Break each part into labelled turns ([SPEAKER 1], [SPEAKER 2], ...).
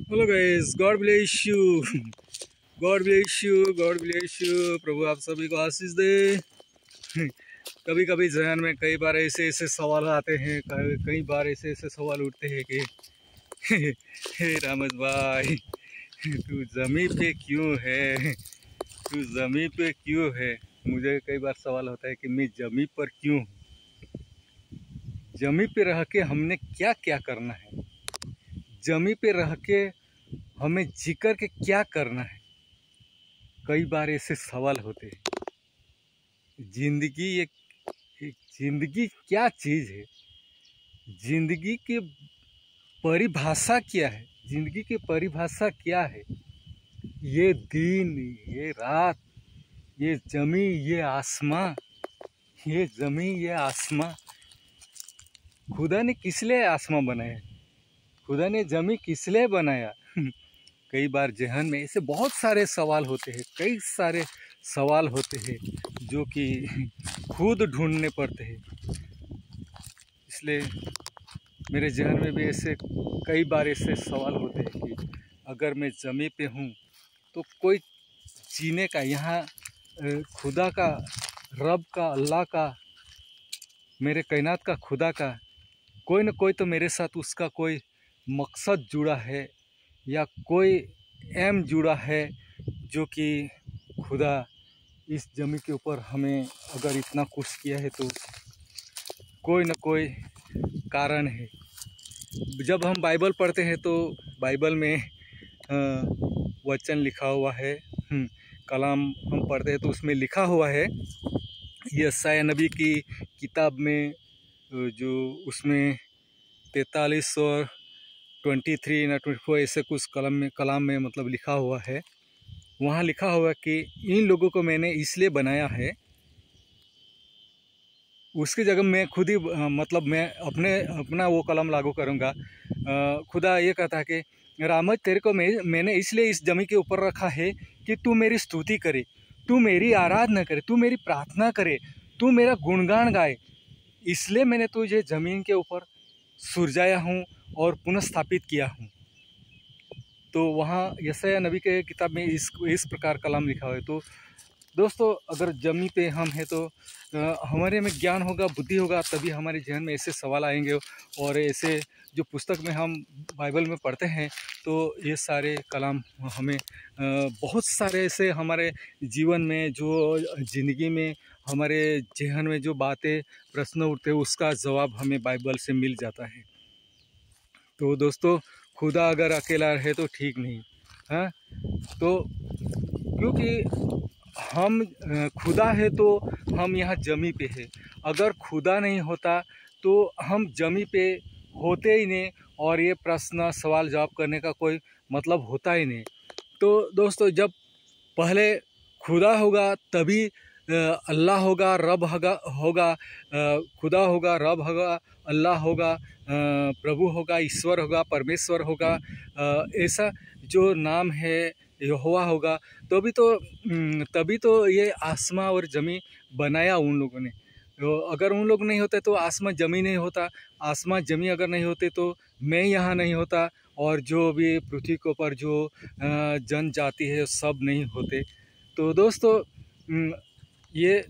[SPEAKER 1] Hello guys, God bless you, God bless you, God bless you. प्रभु आप सभी को आशीष दे। कभी कभी जहन में कई बार ऐसे ऐसे सवाल आते हैं, कई बार ऐसे ऐसे सवाल उठते हैं कि हे रामस भाई, तू जमी पे क्यों है, तू जमी पे क्यों है। मुझे कई बार सवाल होता है कि मैं जमी पर क्यों हूँ, जमी पे रह के हमने क्या क्या करना है, जमी पे रह के हमें जी कर के क्या करना है। कई बार ऐसे सवाल होते हैं। जिंदगी एक जिंदगी क्या चीज़ है, जिंदगी की परिभाषा क्या है, जिंदगी की परिभाषा क्या है। ये दिन, ये रात, ये जमी, ये आसमां, ये जमी, ये आसमां, खुदा ने किस लिए आसमां बनाया, खुदा ने जमी किस लिए बनाया। कई बार जहन में ऐसे बहुत सारे सवाल होते हैं, कई सारे सवाल होते हैं जो कि खुद ढूंढने पड़ते हैं। इसलिए मेरे जहन में भी ऐसे कई बार ऐसे सवाल होते हैं कि अगर मैं ज़मीन पे हूँ तो कोई जीने का यहाँ खुदा का, रब का, अल्लाह का, मेरे कायनात का खुदा का कोई न कोई तो मेरे साथ उसका कोई मकसद जुड़ा है या कोई एम जुड़ा है, जो कि खुदा इस ज़मीन के ऊपर हमें अगर इतना कुछ किया है तो कोई न कोई कारण है। जब हम बाइबल पढ़ते हैं तो बाइबल में वचन लिखा हुआ है, कलाम हम पढ़ते हैं तो उसमें लिखा हुआ है, यशायाह नबी की किताब में जो उसमें 43 और 23 ना 24 ऐसे कुछ कलाम में मतलब लिखा हुआ है। वहाँ लिखा हुआ कि इन लोगों को मैंने इसलिए बनाया है। उसकी जगह मैं खुद ही मतलब मैं अपना वो कलम लागू करूँगा। खुदा ये कहता है कि रामज तेरे को मैंने इसलिए इस जमी के ऊपर रखा है कि तू मेरी स्तुति करे, तू मेरी आराधना करे, तू मेरी प्रार्थना करे, तू मेरा गुणगान गाए। इसलिए मैंने तुझे ज़मीन के ऊपर सुरजाया हूँ और पुनः स्थापित किया हूँ। तो वहाँ यशायाह नबी के किताब में इस प्रकार कलाम लिखा हुआ है। तो दोस्तों, अगर जमी पे हम हैं तो हमारे में ज्ञान होगा, बुद्धि होगा, तभी हमारे जहन में ऐसे सवाल आएंगे। और ऐसे जो पुस्तक में हम बाइबल में पढ़ते हैं तो ये सारे कलाम हमें बहुत सारे ऐसे हमारे जीवन में, जो ज़िंदगी में हमारे जहन में जो बातें, प्रश्न उठते हैं, उसका जवाब हमें बाइबल से मिल जाता है। तो दोस्तों, खुदा अगर अकेला रहे तो ठीक नहीं, हाँ। तो क्योंकि हम खुदा है तो हम यहाँ जमी पे है। अगर खुदा नहीं होता तो हम जमी पे होते ही नहीं, और ये प्रश्न सवाल जवाब करने का कोई मतलब होता ही नहीं। तो दोस्तों, जब पहले खुदा होगा तभी अल्लाह होगा, रब होगा, खुदा होगा, रब होगा, अल्लाह होगा, प्रभु होगा, ईश्वर होगा, परमेश्वर होगा, ऐसा जो नाम है यहोवा होगा। तभी तो ये आसमां और ज़मीन बनाया उन लोगों ने। तो अगर उन लोग नहीं होते तो आसमां ज़मीन नहीं होता, आसमां ज़मीन अगर नहीं होते तो मैं यहाँ नहीं होता, और जो भी पृथ्वी के ऊपर जो जनजाति है सब नहीं होते। तो दोस्तों, ये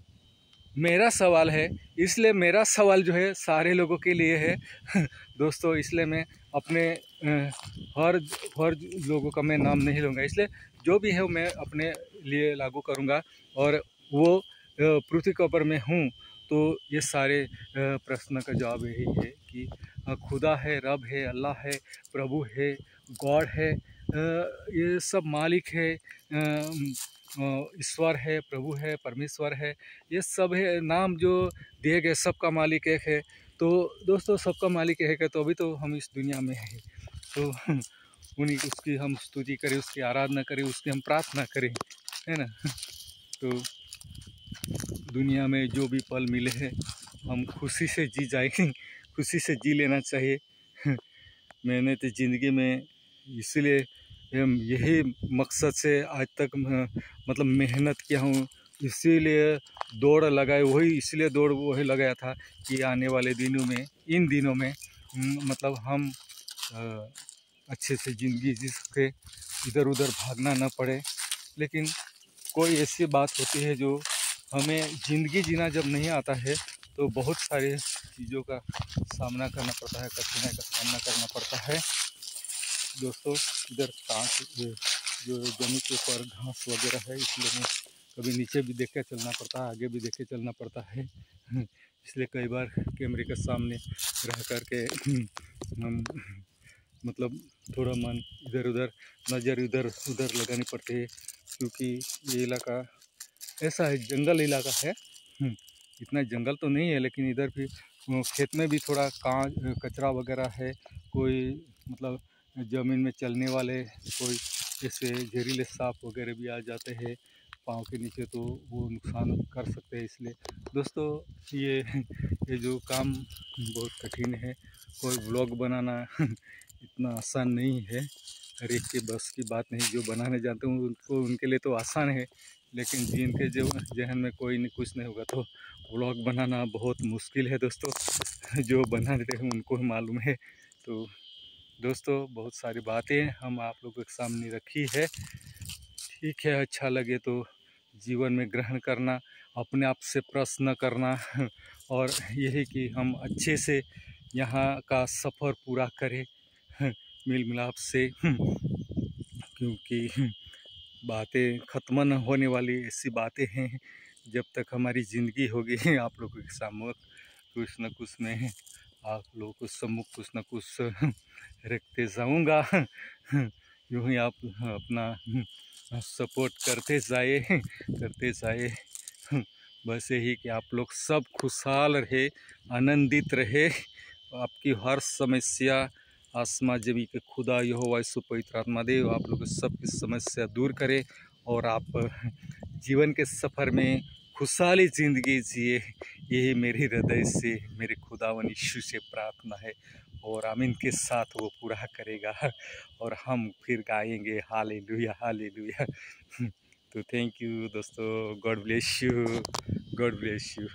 [SPEAKER 1] मेरा सवाल है, इसलिए मेरा सवाल जो है सारे लोगों के लिए है। दोस्तों, इसलिए मैं अपने हर हर लोगों का मैं नाम नहीं लूँगा, इसलिए जो भी है मैं अपने लिए लागू करूँगा। और वो पृथ्वी के ऊपर मैं हूँ तो ये सारे प्रश्न का जवाब यही है कि खुदा है, रब है, अल्लाह है, प्रभु है, गॉड है, ये सब मालिक है, ईश्वर है, प्रभु है, परमेश्वर है, ये सब है नाम जो दिए गए, सबका मालिक एक है। तो दोस्तों, सबका मालिक एक है, तो अभी तो हम इस दुनिया में हैं। तो उन्हीं उसकी हम स्तुति करें, उसकी आराधना करें, उसकी हम प्रार्थना करें, है ना। तो दुनिया में जो भी पल मिले हैं हम खुशी से जी जाएंगे, खुशी से जी लेना चाहिए। मैंने तो ज़िंदगी में इसलिए यही मकसद से आज तक मतलब मेहनत किया हूँ, इसीलिए दौड़ लगाए, इसलिए दौड़ वही लगाया था कि आने वाले दिनों में, इन दिनों में मतलब हम अच्छे से ज़िंदगी जी सके, इधर उधर भागना न पड़े। लेकिन कोई ऐसी बात होती है जो हमें ज़िंदगी जीना जब नहीं आता है तो बहुत सारे चीज़ों का सामना करना पड़ता है, कठिनाई का सामना करना पड़ता है। दोस्तों इधर जो जमीन के ऊपर घास वगैरह है, इसलिए मैं कभी नीचे भी देख के चलना पड़ता है, आगे भी देख के चलना पड़ता है। इसलिए कई बार कैमरे के सामने रह कर के हम मतलब थोड़ा मन इधर उधर, नज़र इधर उधर लगानी पड़ती है, क्योंकि ये इलाका ऐसा है, जंगल इलाका है। इतना जंगल तो नहीं है, लेकिन इधर भी खेत में भी थोड़ा कचरा वगैरह है। कोई मतलब ज़मीन में चलने वाले कोई ऐसे जहरीले सांप वगैरह भी आ जाते हैं पाँव के नीचे, तो वो नुकसान कर सकते हैं। इसलिए दोस्तों ये जो काम बहुत कठिन है। कोई व्लॉग बनाना इतना आसान नहीं है, हर एक के बस की बात नहीं। जो बनाने जानते हैं उनको, उनके लिए तो आसान है, लेकिन जिनके जो जहन में कोई नहीं कुछ नहीं होगा तो व्लॉग बनाना बहुत मुश्किल है दोस्तों। जो बनाते हैं उनको मालूम है। तो दोस्तों बहुत सारी बातें हम आप लोगों के सामने रखी है। ठीक है, अच्छा लगे तो जीवन में ग्रहण करना, अपने आप से प्रश्न करना, और यही कि हम अच्छे से यहाँ का सफ़र पूरा करें मिल मिलाप से, क्योंकि बातें ख़त्म न होने वाली ऐसी बातें हैं। जब तक हमारी ज़िंदगी होगी आप लोगों के सामने कुछ न कुछ मैं आप लोगों को सम्मुख कुछ न कुछ रखते जाऊंगा। यूँ ही आप अपना सपोर्ट करते जाए। बस यही कि आप लोग सब खुशहाल रहे, आनंदित रहे। आपकी हर समस्या आसमां जमी के खुदा यहोवा यीशु पवित्र आत्मा देव आप लोग सबकी समस्या दूर करे, और आप जीवन के सफ़र में खुशहाली ज़िंदगी जिए। यही मेरे हृदय से मेरे खुदावन यीशु से प्रार्थना है, और आमीन के साथ वो पूरा करेगा, और हम फिर गाएंगे हालेलुया हालेलुया। तो थैंक यू दोस्तों, God bless you, God bless you.